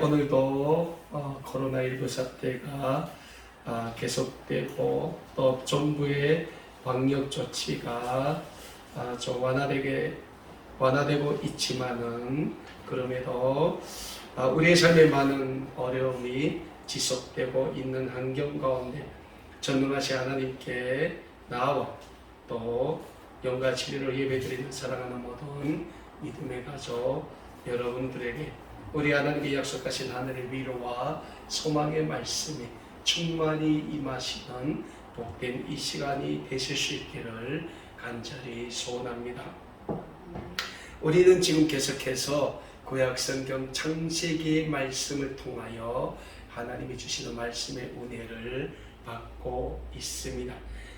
오늘도 코로나19 사태가 계속되고 또 정부의 방역 조치가 좀 완화되고 있지만은 그럼에도 우리의 삶에 많은 어려움이 지속되고 있는 환경 가운데 전능하신 하나님께 나와 또 영과 진리로 예배드리는 사랑하는 모든 믿음의 가족 여러분들에게 우리 하나님께 약속하신 하늘의 위로와 소망의 말씀이 충만히 임하시는 복된 이 시간이 되실 수 있기를 간절히 소원합니다. 우리는 지금 계속해서 구약성경 창세기의 말씀을 통하여 하나님이 주시는 말씀의 은혜를 받고 있습니다.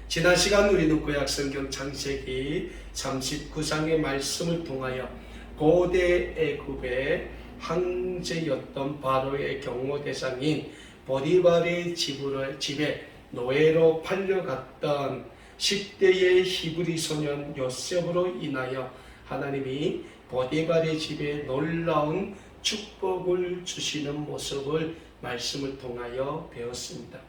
지난 시간 우리는 구약성경 창세기 39장의 말씀을 통하여 고대 애굽의 황제였던 바로의 경호 대상인 보디발의 집에 노예로 팔려갔던 10대의 히브리 소년 요셉으로 인하여 하나님이 보디발의 집에 놀라운 축복을 주시는 모습을 말씀을 통하여 배웠습니다.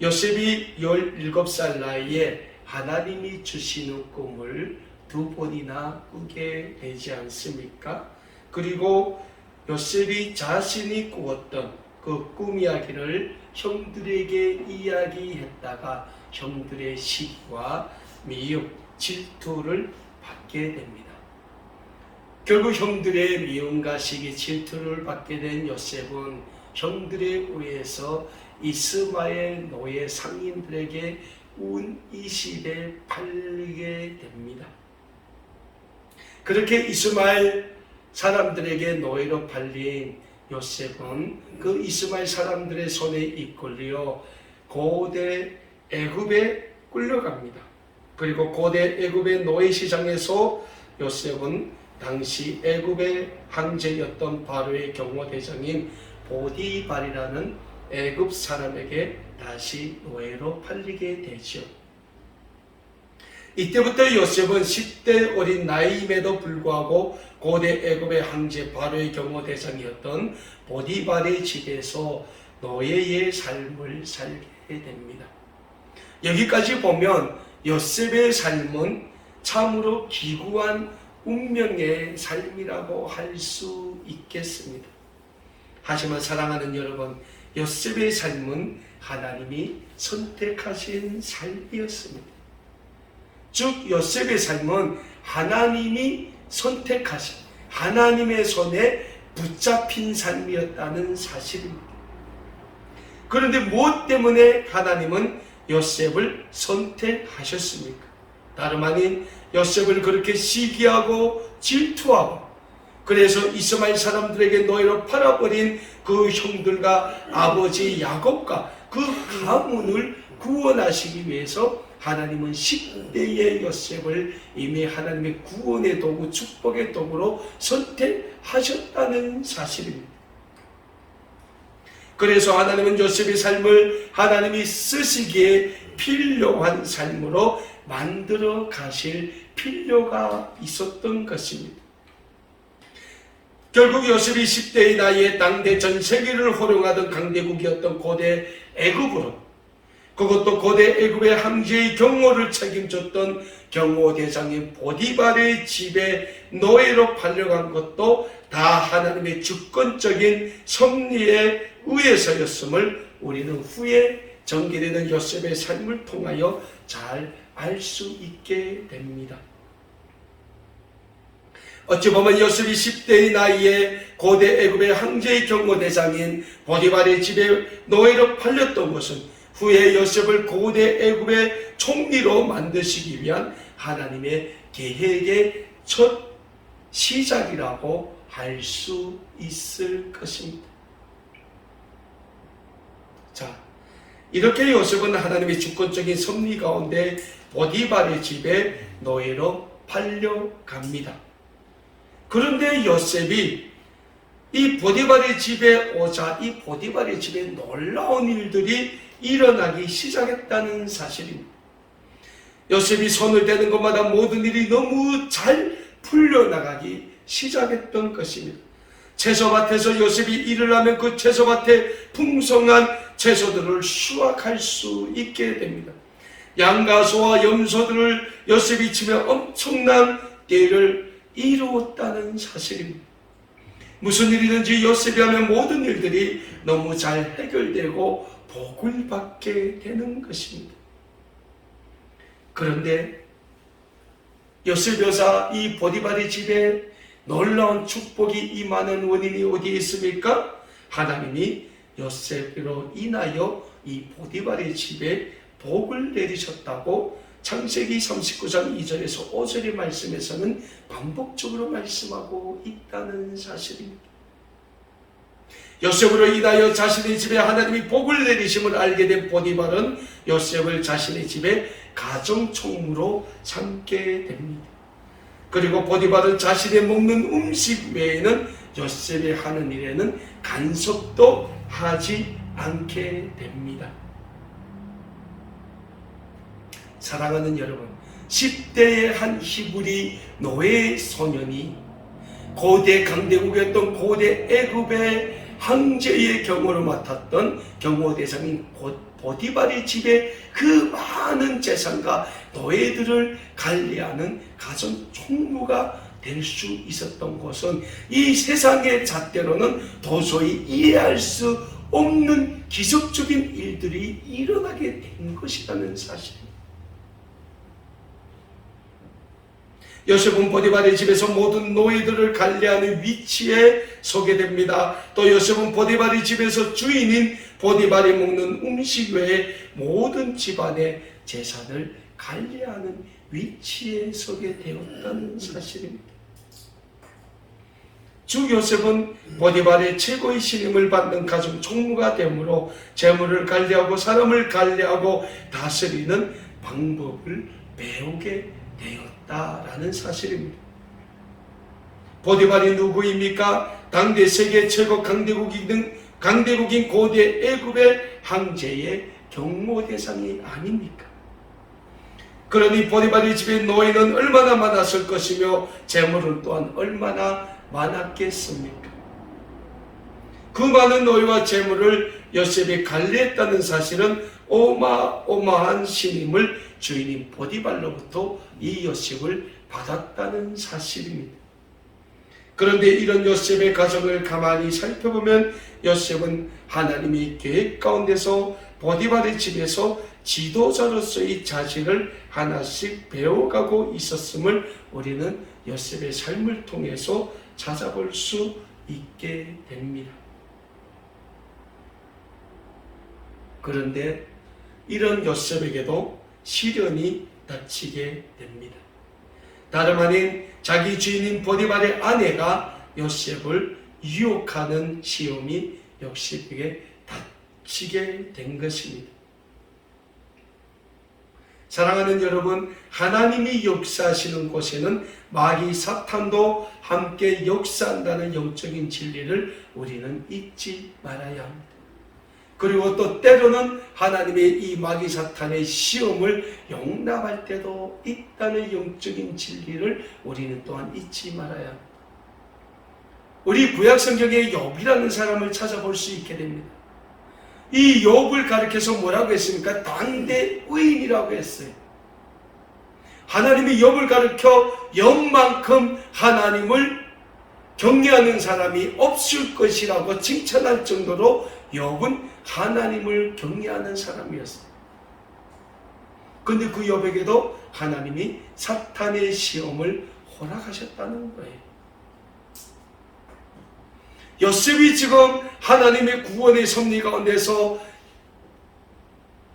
요셉이 17살 나이에 하나님이 주시는 꿈을 2번이나 꾸게 되지 않습니까? 그리고 요셉이 자신이 꾸었던 그 꿈 이야기를 형들에게 이야기했다가 형들의 시기와 미움, 질투를 받게 됩니다. 결국 형들의 미움과 시기, 질투를 받게 된 요셉은 형들에 의해서 이스마엘 노예 상인들에게 온 20에 팔리게 됩니다. 그렇게 이스마엘 사람들에게 노예로 팔린 요셉은 그 이스마엘 사람들의 손에 이끌려 고대 애굽에 끌려갑니다. 그리고 고대 애굽의 노예 시장에서 요셉은 당시 애굽의 황제였던 바로의 경호 대장인 보디발이라는 애굽 사람에게 다시 노예로 팔리게 되죠. 이때부터 요셉은 10대 어린 나이임에도 불구하고 고대 애굽의 황제 바로의 경호 대상이었던 보디발의 집에서 노예의 삶을 살게 됩니다. 여기까지 보면 요셉의 삶은 참으로 기구한 운명의 삶이라고 할 수 있겠습니다. 하지만 사랑하는 여러분, 요셉의 삶은 하나님이 선택하신 삶이었습니다. 즉 요셉의 삶은 하나님이 선택하신 하나님의 손에 붙잡힌 삶이었다는 사실입니다. 그런데 무엇 때문에 하나님은 요셉을 선택하셨습니까? 다름 아닌 요셉을 그렇게 시기하고 질투하고 그래서 이스마엘 사람들에게 노예로 팔아버린 그 형들과 아버지 야곱과 그 가문을 구원하시기 위해서 하나님은 10대의 요셉을 이미 하나님의 구원의 도구, 축복의 도구로 선택하셨다는 사실입니다. 그래서 하나님은 요셉의 삶을 하나님이 쓰시기에 필요한 삶으로 만들어 가실 필요가 있었던 것입니다. 결국 요셉이 10대의 나이에 당대 전 세계를 호령하던 강대국이었던 고대 애굽으로, 그것도 고대 애굽의 황제의 경호를 책임졌던 경호 대장인 보디발의 집에 노예로 팔려간 것도 다 하나님의 주권적인 섭리에 의해서였음을 우리는 후에 전개되는 요셉의 삶을 통하여 잘 알 수 있게 됩니다. 어찌 보면 요셉이 10대의 나이에 고대 애굽의 황제의 경호 대장인 보디발의 집에 노예로 팔렸던 것은 후에 요셉을 고대 애굽의 총리로 만드시기 위한 하나님의 계획의 첫 시작이라고 할 수 있을 것입니다. 자, 이렇게 요셉은 하나님의 주권적인 섭리 가운데 보디발의 집에 노예로 팔려갑니다. 그런데 요셉이 이 보디발의 집에 오자 이 보디발의 집에 놀라운 일들이 일어나기 시작했다는 사실입니다. 요셉이 손을 대는 것마다 모든 일이 너무 잘 풀려나가기 시작했던 것입니다. 채소밭에서 요셉이 일을 하면 그 채소밭에 풍성한 채소들을 수확할 수 있게 됩니다. 양과 소와 염소들을 요셉이 치며 엄청난 때를 이루었다는 사실입니다. 무슨 일이든지 요셉이 하면 모든 일들이 너무 잘 해결되고 복을 받게 되는 것입니다. 그런데 요셉 여사 이 보디발의 집에 놀라운 축복이 임하는 원인이 어디에 있습니까? 하나님이 요셉으로 인하여 이 보디발의 집에 복을 내리셨다고 창세기 39장 2절에서 5절의 말씀에서는 반복적으로 말씀하고 있다는 사실입니다. 요셉으로 인하여 자신의 집에 하나님이 복을 내리심을 알게 된 보디발은 요셉을 자신의 집에 가정총무로 삼게 됩니다. 그리고 보디발은 자신이 먹는 음식 외에는 요셉이 하는 일에는 간섭도 하지 않게 됩니다. 사랑하는 여러분, 10대의 한 히브리 노예 소년이 고대 강대국이었던 고대 애굽의 황제의 경호를 맡았던 경호대장인 보디발의 집에 그 많은 재산과 노예들을 관리하는 가정 총무가 될 수 있었던 것은 이 세상의 잣대로는 도저히 이해할 수 없는 기적적인 일들이 일어나게 된 것이라는 사실입니다. 요셉은 보디발의 집에서 모든 노예들을 관리하는 위치에 서게 됩니다. 또 요셉은 보디발의 집에서 주인인 보디발이 먹는 음식 외에 모든 집안의 재산을 관리하는 위치에 서게 되었다는 사실입니다. 주 요셉은 보디발의 최고의 신임을 받는 가정 총무가 되므로 재물을 관리하고 사람을 관리하고 다스리는 방법을 배우게 되었다라는 사실입니다. 보디발이 누구입니까? 당대 세계 최고 강대국인 고대 애굽의 황제의 경호 대상이 아닙니까? 그러니 보디발의 집에 노예는 얼마나 많았을 것이며 재물은 또한 얼마나 많았겠습니까? 그 많은 노예와 재물을 요셉이 관리했다는 사실은 어마어마한 신임을 주인인 보디발로부터 이 요셉을 받았다는 사실입니다. 그런데 이런 요셉의 가정을 가만히 살펴보면 요셉은 하나님의 계획 가운데서 보디발의 집에서 지도자로서의 자질을 하나씩 배워가고 있었음을 우리는 요셉의 삶을 통해서 찾아볼 수 있게 됩니다. 그런데 이런 요셉에게도 시련이 닥치게 됩니다. 다름 아닌 자기 주인인 보디발의 아내가 요셉을 유혹하는 시험이 요셉에게 닥치게 된 것입니다. 사랑하는 여러분, 하나님이 역사하시는 곳에는 마귀 사탄도 함께 역사한다는 영적인 진리를 우리는 잊지 말아야 합니다. 그리고 또 때로는 하나님의 이 마귀 사탄의 시험을 용납할 때도 있다는 영적인 진리를 우리는 또한 잊지 말아야 합니다. 우리 구약 성경에 욥이라는 사람을 찾아볼 수 있게 됩니다. 이 욥을 가리켜서 뭐라고 했습니까? 당대 의인이라고 했어요. 하나님이 욥을 가리켜 욥만큼 하나님을 경외하는 사람이 없을 것이라고 칭찬할 정도로 욥은 하나님을 경외하는 사람이었어요. 그런데 그 욥에게도 하나님이 사탄의 시험을 허락하셨다는 거예요. 요셉이 지금 하나님의 구원의 섭리 가운데서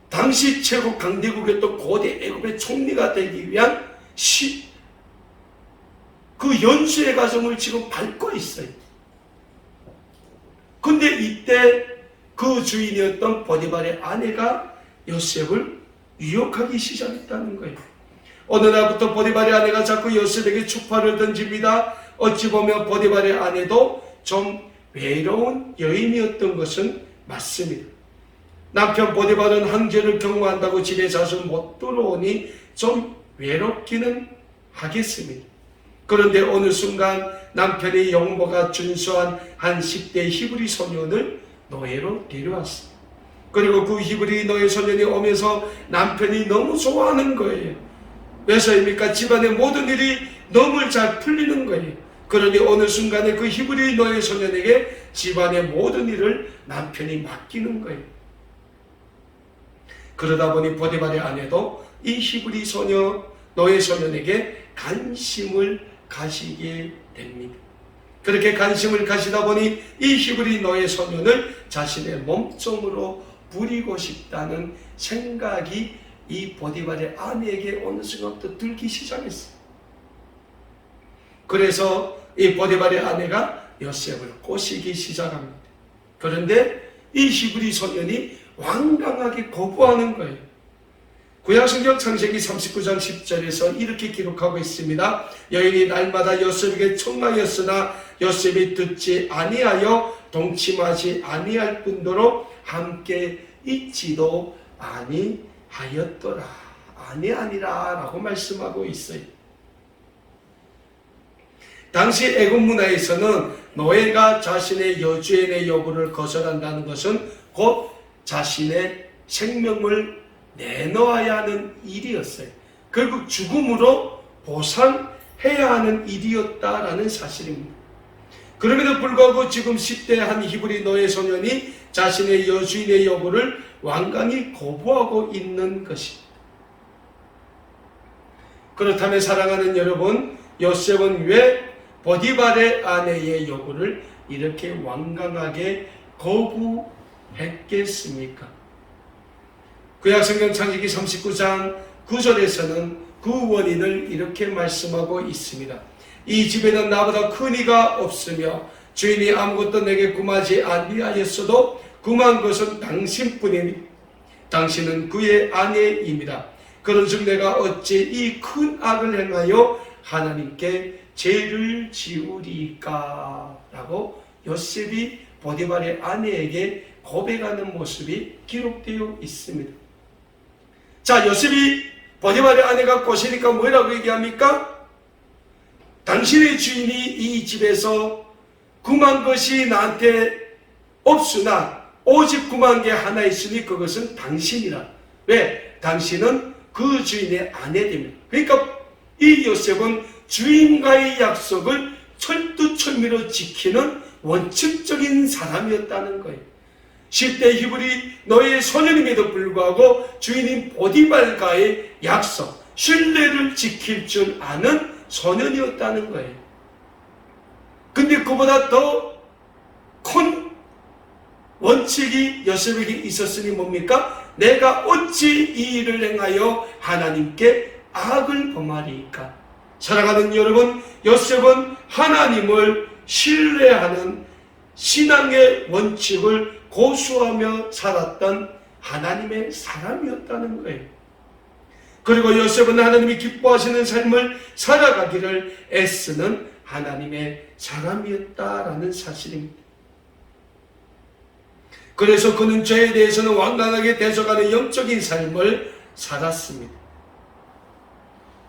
당시 최고 강대국이었던 고대 애굽의 총리가 되기 위한 그 연수의 과정을 지금 밟고 있어요. 근데 이때 그 주인이었던 보디발의 아내가 요셉을 유혹하기 시작했다는 거예요. 어느 날부터 보디발의 아내가 자꾸 요셉에게 추파를 던집니다. 어찌 보면 보디발의 아내도 좀 외로운 여인이었던 것은 맞습니다. 남편 보디발은 황제를 경호한다고 집에 자주 못 들어오니 좀 외롭기는 하겠습니다. 그런데 어느 순간 남편의 용모가 준수한 한 10대 히브리 소년을 노예로 데려왔습니다. 그리고 그 히브리 노예 소년이 오면서 남편이 너무 좋아하는 거예요. 왜서입니까? 집안의 모든 일이 너무 잘 풀리는 거예요. 그러니 어느 순간에 그 히브리 노예 소년에게 집안의 모든 일을 남편이 맡기는 거예요. 그러다 보니 보디발의 아내도 이 히브리 노예 소년에게 관심을 가지게 됩니다. 그렇게 관심을 가지다 보니 이 히브리 노예 소년을 자신의 몸종으로 부리고 싶다는 생각이 이 보디발의 아내에게 어느 순간부터 들기 시작했어요. 그래서 이 보디발의 아내가 요셉을 꼬시기 시작합니다. 그런데 이 히브리 소년이 완강하게 거부하는 거예요. 구약성경 창세기 39장 10절에서 이렇게 기록하고 있습니다. 여인이 날마다 요셉에게 청하였으나 요셉이 듣지 아니하여 동침하지 아니할 뿐더러 함께 있지도 아니하였더라. 아니하니라 라고 말씀하고 있어요. 당시 애굽 문화에서는 노예가 자신의 여주인의 여부를 거절한다는 것은 곧 자신의 생명을 내놓아야 하는 일이었어요. 결국 죽음으로 보상해야 하는 일이었다라는 사실입니다. 그럼에도 불구하고 지금 10대 한 히브리 노예 소년이 자신의 여주인의 여부를 완강히 거부하고 있는 것입니다. 그렇다면 사랑하는 여러분, 요셉은 왜 보디발의 아내의 여부를 이렇게 완강하게 거부했겠습니까? 구약성경 창세기 39장 9절에서는 그 원인을 이렇게 말씀하고 있습니다. 이 집에는 나보다 큰 이가 없으며 주인이 아무것도 내게 금하지 아니하였어도 금한 것은 당신뿐이니 당신은 그의 아내입니다. 그런즉 내가 어찌 이 큰 악을 행하여 하나님께 죄를 지으리까? 라고 요셉이 보디발의 아내에게 고백하는 모습이 기록되어 있습니다. 자, 요셉이 보디발의 아내가 꼬시니까 뭐라고 얘기합니까? 당신의 주인이 이 집에서 금한 것이 나한테 없으나 오직 금한 게 하나 있으니 그것은 당신이라. 왜? 당신은 그 주인의 아내입니다. 그러니까 이 요셉은 주인과의 약속을 철두철미로 지키는 원칙적인 사람이었다는 거예요. 10대 히브리 노예 소년임에도 불구하고 주인인 보디발과의 약속, 신뢰를 지킬 줄 아는 소년이었다는 거예요. 근데 그보다 더 큰 원칙이 요셉에게 있었으니 뭡니까? 내가 어찌 이 일을 행하여 하나님께 악을 범하리까? 사랑하는 여러분, 요셉은 하나님을 신뢰하는 신앙의 원칙을 고수하며 살았던 하나님의 사람이었다는 거예요. 그리고 요셉은 하나님이 기뻐하시는 삶을 살아가기를 애쓰는 하나님의 사람이었다라는 사실입니다. 그래서 그는 죄에 대해서는 완강하게 대적하는 영적인 삶을 살았습니다.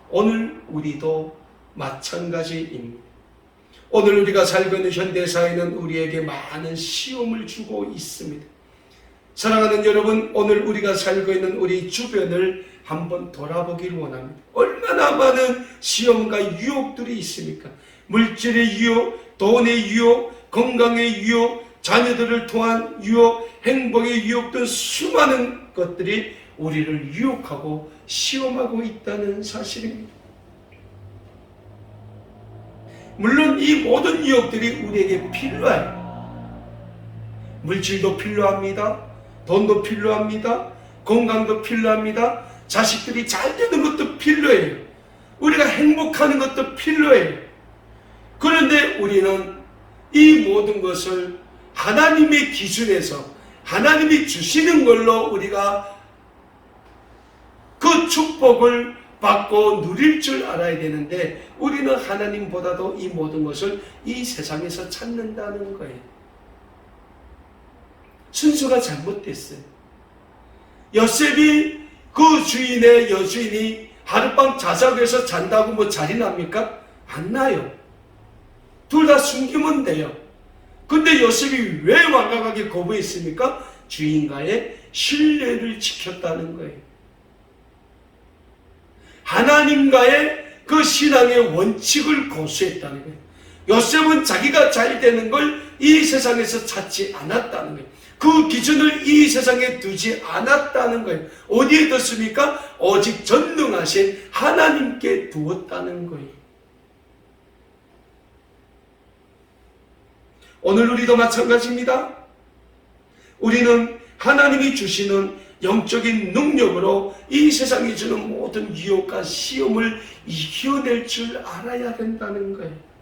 오늘 우리도 마찬가지입니다. 오늘 우리가 살고 있는 현대사회는 우리에게 많은 시험을 주고 있습니다. 사랑하는 여러분, 오늘 우리가 살고 있는 우리 주변을 한번 돌아보기를 원합니다. 얼마나 많은 시험과 유혹들이 있습니까? 물질의 유혹, 돈의 유혹, 건강의 유혹, 자녀들을 통한 유혹, 행복의 유혹 등 수많은 것들이 우리를 유혹하고 시험하고 있다는 사실입니다. 물론 이 모든 유혹들이 우리에게 필요해요. 물질도 필요합니다. 돈도 필요합니다. 건강도 필요합니다. 자식들이 잘 되는 것도 필요해요. 우리가 행복하는 것도 필요해요. 그런데 우리는 이 모든 것을 하나님의 기준에서 하나님이 주시는 걸로 우리가 그 축복을 받고 누릴 줄 알아야 되는데 우리는 하나님보다도 이 모든 것을 이 세상에서 찾는다는 거예요. 순서가 잘못됐어요. 요셉이 그 주인의 여주인이 하룻밤 자작해서 잔다고 뭐 잘이 납니까? 안 나요. 둘 다 숨기면 돼요. 근데 요셉이 왜 완강하게 거부했습니까? 주인과의 신뢰를 지켰다는 거예요. 하나님과의 그 신앙의 원칙을 고수했다는 거예요. 요셉은 자기가 잘 되는 걸 이 세상에서 찾지 않았다는 거예요. 그 기준을 이 세상에 두지 않았다는 거예요. 어디에 뒀습니까? 오직 전능하신 하나님께 두었다는 거예요. 오늘 우리도 마찬가지입니다. 우리는 하나님이 주시는 영적인 능력으로 이 세상이 주는 모든 유혹과 시험을 이겨낼 줄 알아야 된다는 거예요.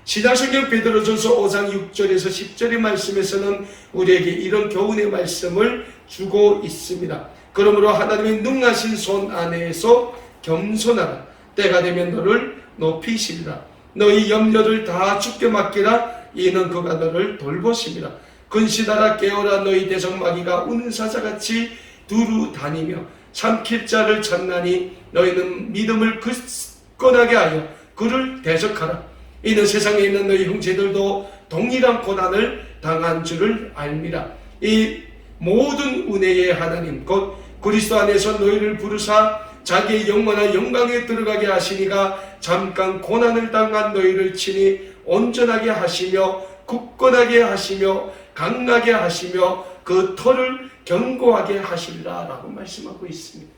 신약성경 베드로전서 5장 6절에서 10절의 말씀에서는 우리에게 이런 교훈의 말씀을 주고 있습니다. 그러므로 하나님의 능하신 손 안에서 겸손하라. 때가 되면 너를 높이시리라. 너희 염려를 다 주께 맡기라. 이는 그가 너를 돌보심이라. 근신하라. 깨어라. 너희 대적마귀가 우는 사자같이 두루 다니며 삼킬 자를 찾나니 너희는 믿음을 굳건하게 하여 그를 대적하라. 이는 세상에 있는 너희 형제들도 동일한 고난을 당한 줄을 알미라. 이 모든 은혜의 하나님 곧 그리스도 안에서 너희를 부르사 자기의 영원한 영광에 들어가게 하시니가 잠깐 고난을 당한 너희를 친히 온전하게 하시며 굳건하게 하시며 강하게 하시며 그 터를 견고하게 하시리라 라고 말씀하고 있습니다.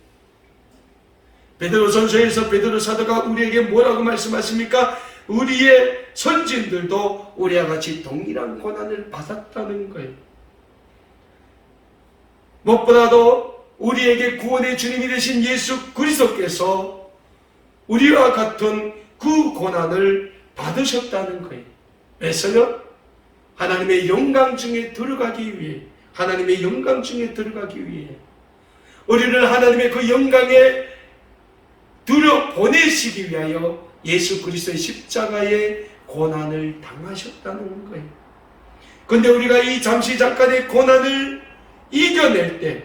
베드로전서에서 베드로 사도가 우리에게 뭐라고 말씀하십니까? 우리의 선진들도 우리와 같이 동일한 고난을 받았다는 거예요. 무엇보다도 우리에게 구원의 주님이 되신 예수 그리스도께서 우리와 같은 그 고난을 받으셨다는 거예요. 왜서요? 하나님의 영광 중에 들어가기 위해, 하나님의 영광 중에 들어가기 위해 우리를 하나님의 그 영광에 들여 보내시기 위하여 예수 그리스도의 십자가의 고난을 당하셨다는 거예요. 근데 우리가 이 잠시 잠깐의 고난을 이겨낼 때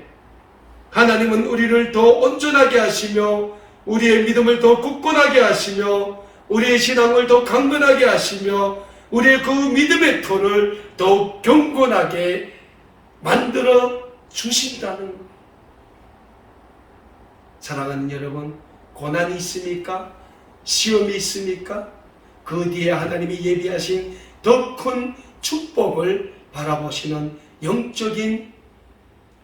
하나님은 우리를 더 온전하게 하시며 우리의 믿음을 더 굳건하게 하시며 우리의 신앙을 더 강건하게 하시며 우리의 그 믿음의 터를 더 경건하게 만들어 주신다는 거예요. 사랑하는 여러분, 고난이 있습니까? 시험이 있습니까? 그 뒤에 하나님이 예비하신 더 큰 축복을 바라보시는 영적인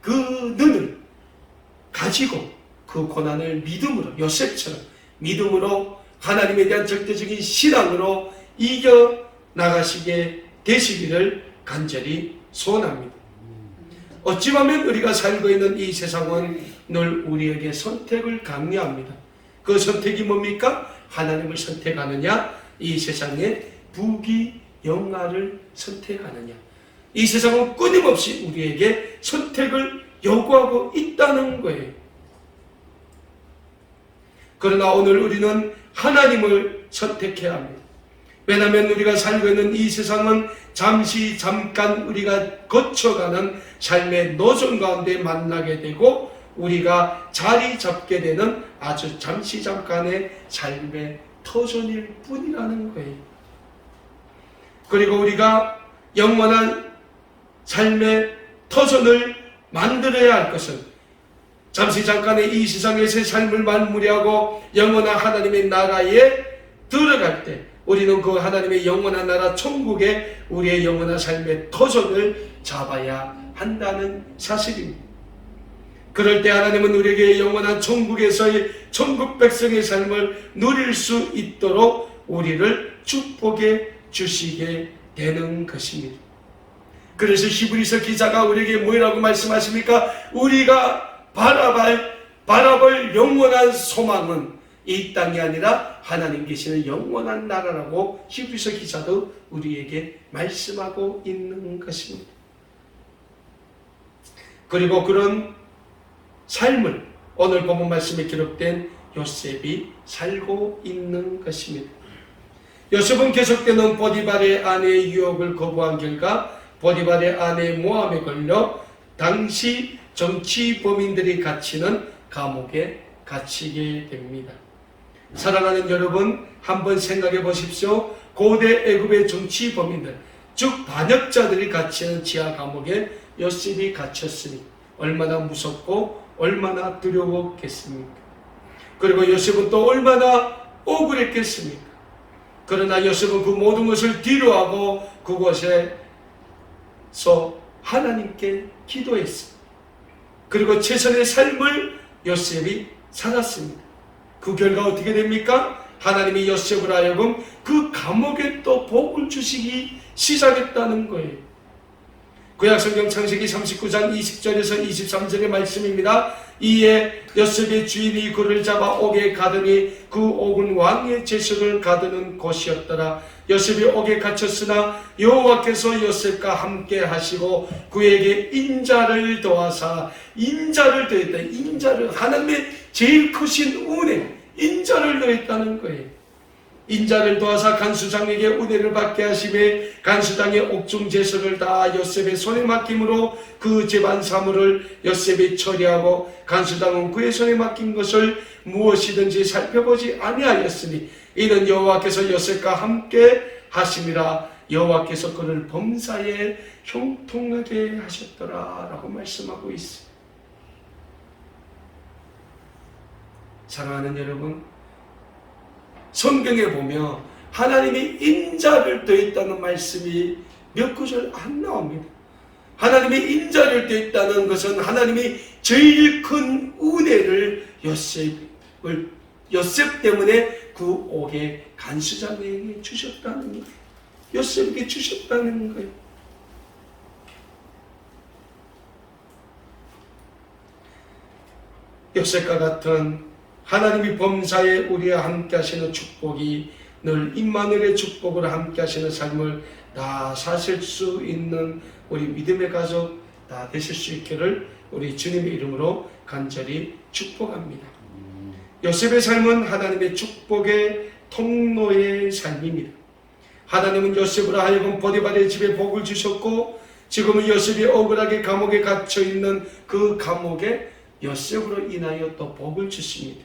그 눈을 가지고 그 고난을 믿음으로, 요셉처럼 믿음으로 하나님에 대한 절대적인 신앙으로 이겨 나가시게 되시기를 간절히 소원합니다. 어찌 보면 우리가 살고 있는 이 세상은 늘 우리에게 선택을 강요합니다. 그 선택이 뭡니까? 하나님을 선택하느냐, 이 세상의 부귀 영화를 선택하느냐. 이 세상은 끊임없이 우리에게 선택을 요구하고 있다는 거예요. 그러나 오늘 우리는 하나님을 선택해야 합니다. 왜냐하면 우리가 살고 있는 이 세상은 잠시 잠깐 우리가 거쳐가는 삶의 노정 가운데 만나게 되고 우리가 자리 잡게 되는 아주 잠시 잠깐의 삶의 터전일 뿐이라는 거예요. 그리고 우리가 영원한 삶의 터전을 만들어야 할 것은 잠시 잠깐의 이 세상에서의 삶을 마무리하고 영원한 하나님의 나라에 들어갈 때 우리는 그 하나님의 영원한 나라 천국에 우리의 영원한 삶의 터전을 잡아야 한다는 사실입니다. 그럴 때 하나님은 우리에게 영원한 천국에서의 천국 백성의 삶을 누릴 수 있도록 우리를 축복해 주시게 되는 것입니다. 그래서 히브리서 기자가 우리에게 뭐라고 말씀하십니까? 우리가 바라볼 영원한 소망은 이 땅이 아니라 하나님 계시는 영원한 나라라고 히브리서 기자도 우리에게 말씀하고 있는 것입니다. 그리고 그런 삶을 오늘 본문 말씀에 기록된 요셉이 살고 있는 것입니다. 요셉은 계속되는 보디발의 아내의 유혹을 거부한 결과 보디발의 아내의 모함에 걸려 당시 정치 범인들이 갇히는 감옥에 갇히게 됩니다. 사랑하는 여러분, 한번 생각해 보십시오. 고대 애굽의 정치 범인들, 즉 반역자들이 갇히는 지하 감옥에 요셉이 갇혔으니 얼마나 무섭고 얼마나 두려웠겠습니까? 그리고 요셉은 또 얼마나 억울했겠습니까? 그러나 요셉은 그 모든 것을 뒤로하고 그곳에서 하나님께 기도했습니다. 그리고 최선의 삶을 요셉이 살았습니다. 그 결과 어떻게 됩니까? 하나님이 요셉으로 하여금 그 감옥에 또 복을 주시기 시작했다는 거예요. 구약성경 창세기 39장 20절에서 23절의 말씀입니다. 이에 요셉의 주인이 그를 잡아 옥에 가더니 그 옥은 왕의 제수를 가두는 곳이었더라. 요셉이 옥에 갇혔으나 여호와께서 요셉과 함께 하시고 그에게 인자를 더하사, 인자를 더했다. 인자를, 하나님의 제일 크신 은혜, 인자를 더했다는 거예요. 인자를 도와사 간수장에게 은혜를 받게 하심에 간수장의 옥중 제수를 다 요셉의 손에 맡김으로 그 재반 사물을 요셉이 처리하고 간수장은 그의 손에 맡긴 것을 무엇이든지 살펴보지 아니하였으니 이는 여호와께서 요셉과 함께 하심이라. 여호와께서 그를 범사에 형통하게 하셨더라 라고 말씀하고 있습니다. 사랑하는 여러분, 성경에 보면 하나님이 인자를 더했다는 말씀이 몇 구절 안 나옵니다. 하나님이 인자를 더했다는 것은 하나님이 제일 큰 은혜를 요셉 때문에 그 옥의 간수장에게 주셨다는 거예요. 요셉에게 주셨다는 거예요. 요셉과 같은 하나님이 범사에 우리와 함께 하시는 축복이 늘 임마누엘의 축복으로 함께 하시는 삶을 다 사실 수 있는 우리 믿음의 가족 다 되실 수 있기를 우리 주님의 이름으로 간절히 축복합니다. 요셉의 삶은 하나님의 축복의 통로의 삶입니다. 하나님은 요셉으로 하여금 보디발의 집에 복을 주셨고 지금은 요셉이 억울하게 감옥에 갇혀있는 그 감옥에 요셉으로 인하여 또 복을 주십니다.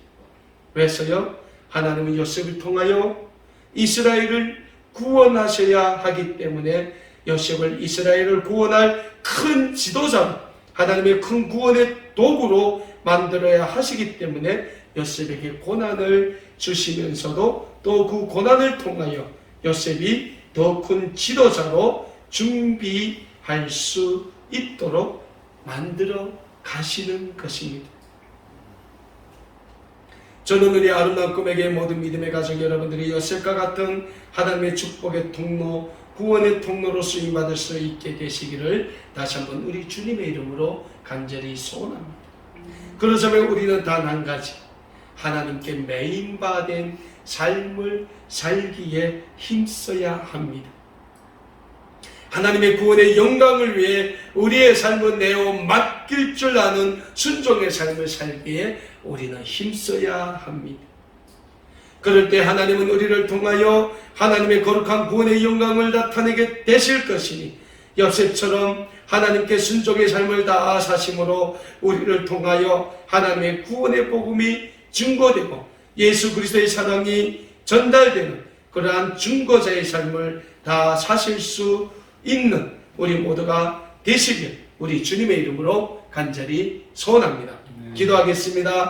왜서요? 하나님은 요셉을 통하여 이스라엘을 구원하셔야 하기 때문에 요셉을 이스라엘을 구원할 큰 지도자로, 하나님의 큰 구원의 도구로 만들어야 하시기 때문에 요셉에게 고난을 주시면서도 또 그 고난을 통하여 요셉이 더 큰 지도자로 준비할 수 있도록 만들어 가시는 것입니다. 저는 우리 아름다운 꿈에게 모든 믿음의 가족 여러분들이 요셉과 같은 하나님의 축복의 통로, 구원의 통로로 쓰임받을 수 있게 되시기를 다시 한번 우리 주님의 이름으로 간절히 소원합니다. 그러자면 우리는 단 한 가지, 하나님께 매인받은 삶을 살기에 힘써야 합니다. 하나님의 구원의 영광을 위해 우리의 삶을 내어 맡길 줄 아는 순종의 삶을 살기에 우리는 힘써야 합니다. 그럴 때 하나님은 우리를 통하여 하나님의 거룩한 구원의 영광을 나타내게 되실 것이니 요셉처럼 하나님께 순종의 삶을 다 사심으로 우리를 통하여 하나님의 구원의 복음이 증거되고 예수 그리스도의 사랑이 전달되는 그러한 증거자의 삶을 다 사실 수 있는 우리 모두가 되시길 우리 주님의 이름으로 간절히 소원합니다. 기도하겠습니다.